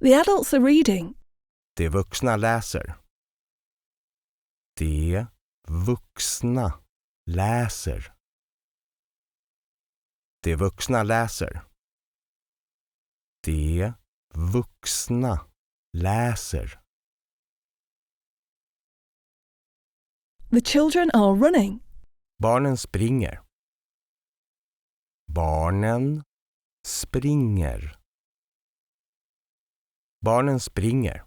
The adults are reading. De vuxna läser. De vuxna läser. De vuxna läser. De vuxna läser. The children are running. Barnen springer. Barnen springer. Barnen springer.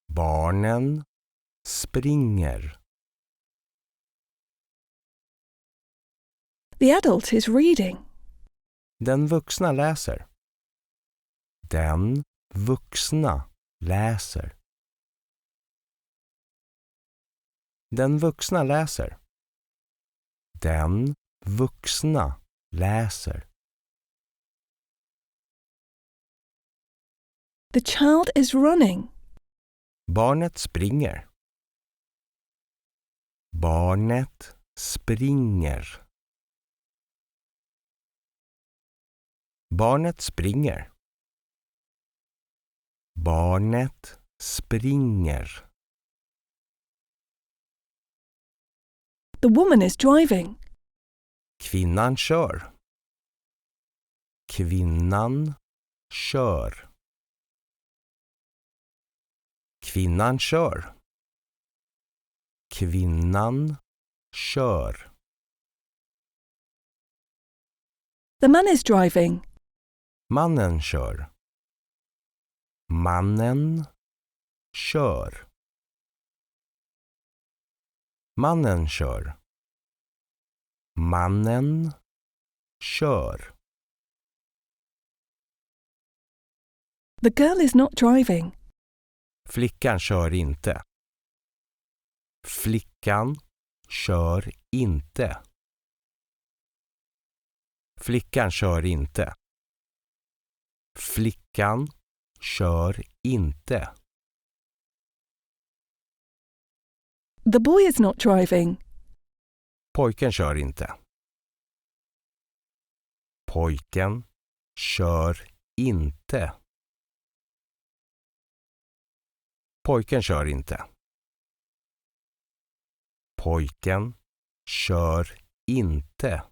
Barnen springer. The adult is reading. Den vuxna läser. Den vuxna läser. Den vuxna läser. Den vuxna läser. The child is running. Barnet springer. Barnet springer. Barnet springer. Barnet springer. The woman is driving. Kvinnan kör. Kvinnan kör. Kvinnan kör. Kvinnan kör. The man is driving. Mannen kör. Mannen kör. Mannen kör. Mannen kör. The girl is not driving. Flickan kör inte. Flickan kör inte. Flickan kör inte. Flickan kör inte. The boy is not driving. Pojken kör inte. Pojken kör inte. Pojken kör inte. Pojken kör inte.